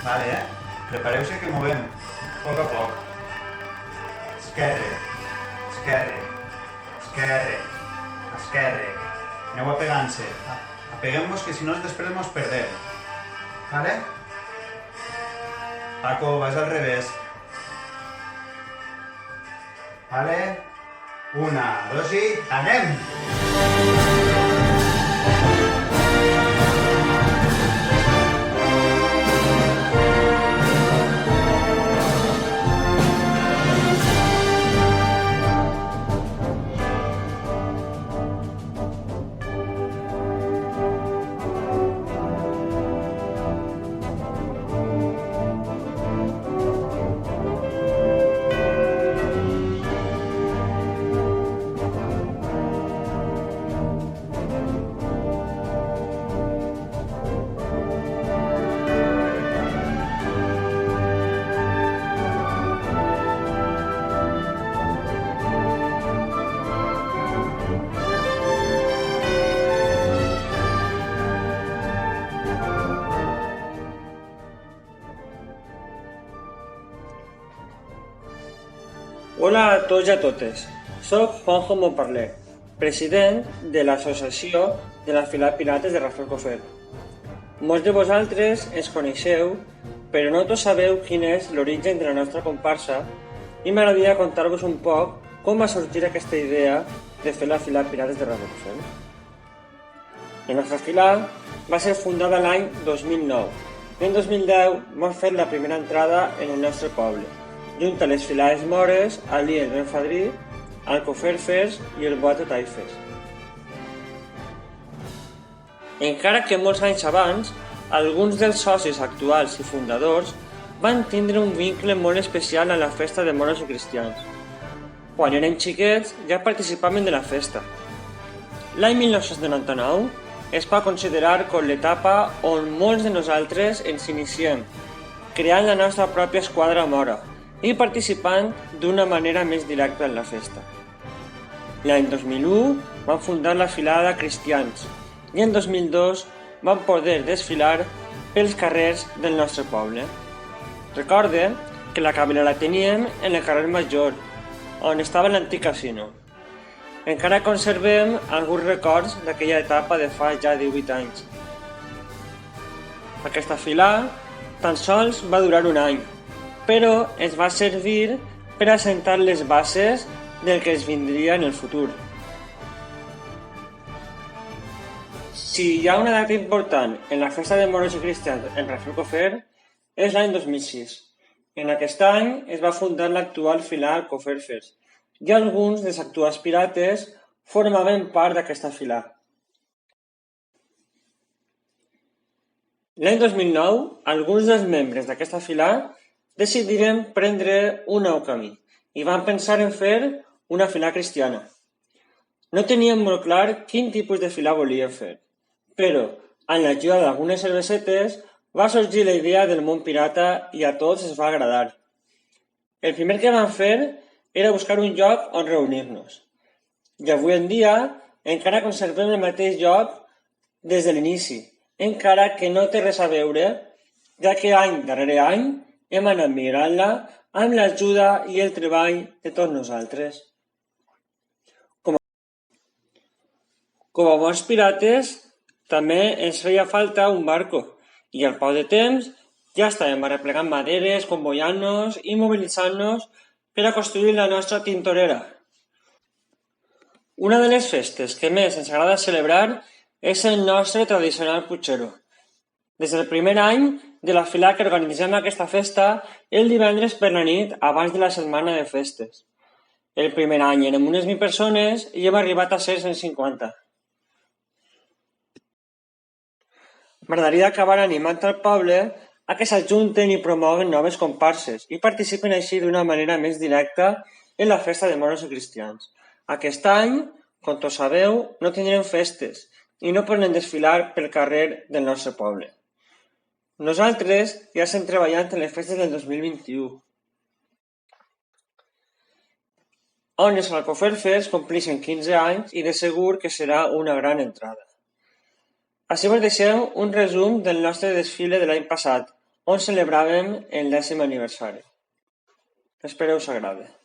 Vale, Prepareu-se que movem. A poc. Esquerre, esquerre, esquerre, esquerre. Aneu apegant-se. Apeguem-vos que si no després mos perdem. Vale? Paco, vas al revés. Vale? 1, 2 i anem! Hola a tots i a totes. Soc Juanjo Montparler, president de l'Associació de la Fila Pirates de Rafael Cofer. Molts de vosaltres ens coneixeu, però no tots sabeu quin és l'origen de la nostra comparsa i m'agradaria contar-vos un poc com va sorgir aquesta idea de fer la Fila Pirates de Rafael Cofer. La nostra fila va ser fundada l'any 2009 i en 2010 vam fer la primera entrada en el nostre poble, junt a les filades mores, Ali el Ben Fadrí, el Coferfes i el Boato Taifes. Encara que molts anys abans, alguns dels socis actuals i fundadors van tindre un vincle molt especial a la festa de moros i cristians. Quan érem xiquets ja participàvem de la festa. L'any 1999 es va considerar com l'etapa on molts de nosaltres ens iniciem, creant la nostra pròpia esquadra mora i participant d'una manera més directa en la festa. L'any 2001 vam fundar la filada Cristians i en 2002 vam poder desfilar pels carrers del nostre poble. Recorde que la cabina la teníem en el carrer Major, on estava l'antic casino. Encara conservem alguns records d'aquella etapa de fa ja 18 anys. Aquesta fila tan sols va durar un any, però ens va servir per assentar les bases del que es vindria en el futur. Si hi ha una data important en la festa de moros i cristians en Rafael Cofer, és l'any 2006. En aquest any es va fundar l'actual filar Coferfes i alguns dels actuals pirates formaven part d'aquesta filar. L'any 2009, alguns dels membres d'aquesta filar decidiren prendre un nou camí i van pensar en fer una fila cristiana. No teníem molt clar quin tipus de fila volíem fer, però amb l'ajuda d'algunes cervesetes va sorgir la idea del món pirata i a tots es va agradar. El primer que vam fer era buscar un lloc on reunir-nos. I avui en dia encara conservem el mateix lloc des de l'inici, encara que no té res a veure, ja que any darrere any hem anat millorant-la amb l'ajuda i el treball de tots nosaltres. Com a bons pirates, també ens feia falta un barco i al poc de temps ja estàvem arreplegant maderes, convoiant-nos i mobilitzant-nos per a construir la nostra tintorera. Una de les festes que més ens agrada celebrar és el nostre tradicional Puchero. Des del primer any de la fila que organitzem aquesta festa el divendres per la nit abans de la setmana de festes. El primer any érem unes 1000 persones i hem arribat a ser 150. M'agradaria acabar animant al poble a que s'ajunten i promoguen noves comparses i participen així d'una manera més directa en la festa de moros i cristians. Aquest any, com tots sabeu, no tindrem festes i no podem desfilar pel carrer del nostre poble. Nosaltres ja estem treballant en les festes del 2021, on els Alcoferfes complixen 15 anys i de segur que serà una gran entrada. Així vos deixem un resum del nostre desfile de l'any passat, on celebràvem el 10è aniversari. Espero us agrade.